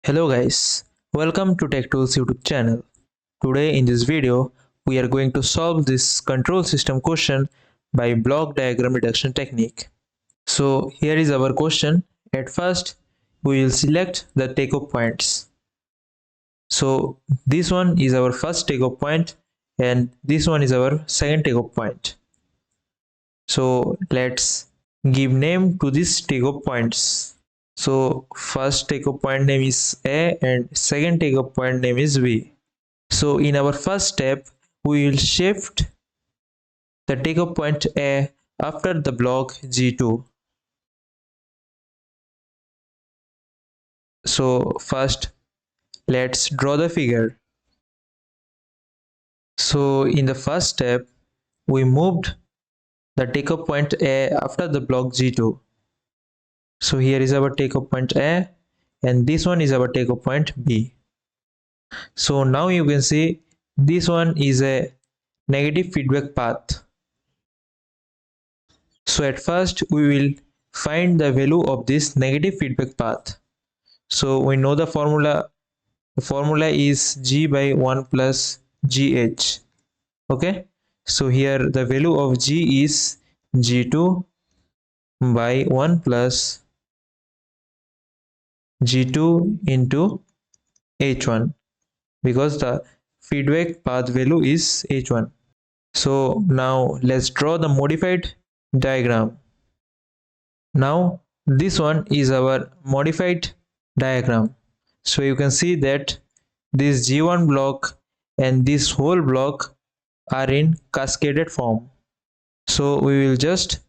Hello guys, welcome to Tech Tools YouTube channel. Today in this video, we are going to solve this control system question by block diagram reduction technique. So here is our question. At first, we will select the takeoff points. So this one is our first takeoff point and this one is our second takeoff point. So let's give name to these takeoff points. So first takeoff point name is A and second takeoff point name is B. So in our first step, we will shift the takeoff point A after the block G2. So first, let's draw the figure. So in the first step, we moved the takeoff point A after the block G2. So here is our takeoff point A and this one is our takeoff point B. So now you can see this one is a negative feedback path. So at first we will find the value of this negative feedback path. So we know the formula. The formula is G by 1 plus GH. Okay. So here the value of G is G2 by 1 plus G2 into H1 because the feedback path value is H1. So now let's draw the modified diagram. Now this one is our modified diagram. So you can see that this G1 block and this whole block are in cascaded form. So we will just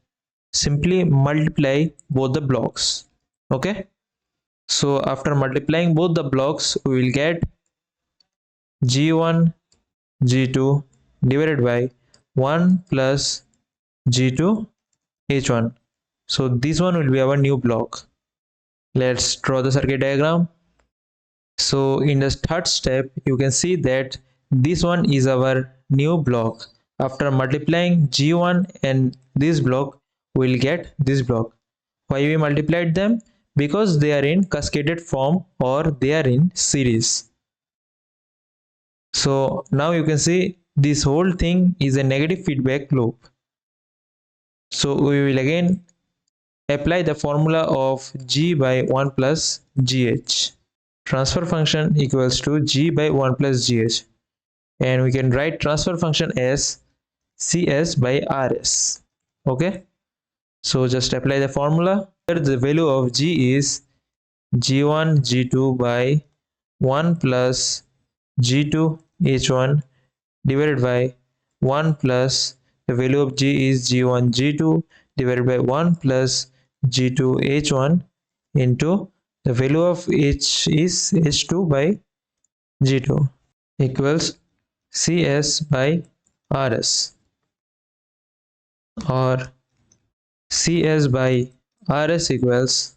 simply multiply both the blocks. Okay. So after multiplying both the blocks, we will get G1 G2 divided by 1 plus G2 H1. So this one will be our new block. Let's draw the circuit diagram. So in the third step, you can see that this one is our new block. After multiplying G1 and this block, we will get this block. Why we multiplied them? Because they are in cascaded form or they are in series. So now you can see this whole thing is a negative feedback loop. So we will again apply the formula of G by 1 plus GH. Transfer function equals to G by 1 plus GH. And we can write transfer function as CS by RS. Okay. So just apply the formula. Here the value of G is G1 G2 by 1 plus G2 H1 divided by 1 plus the value of G is G1 G2 divided by 1 plus G2 H1 into the value of H is H2 by G2 equals CS by RS, or CS by RS equals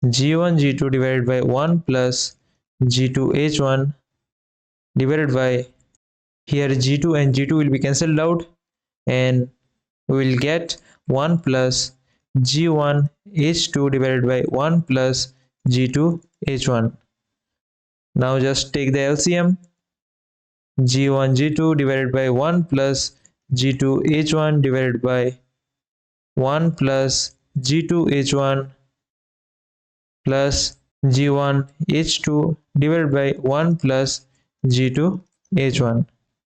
G1 G2 divided by 1 plus G2 H1 divided by, here G2 and G2 will be cancelled out and we will get 1 plus G1 H2 divided by 1 plus G2 H1. Now just take the LCM. G1 G2 divided by 1 plus G2 H1 divided by 1 plus G2 H1 plus G1 H2 divided by 1 plus G2 H1.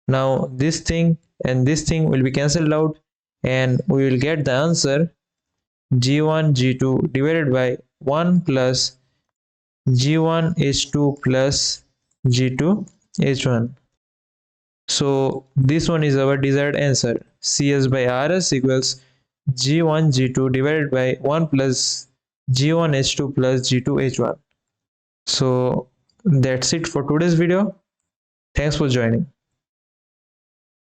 Now this thing and this thing will be cancelled out and we will get the answer G1 G2 divided by 1 plus G1 H2 plus G2 H1. So this one is our desired answer. CS by RS equals G1 G2 divided by 1 plus G1 H2 plus G2 H1. So that's it for today's video. Thanks for joining.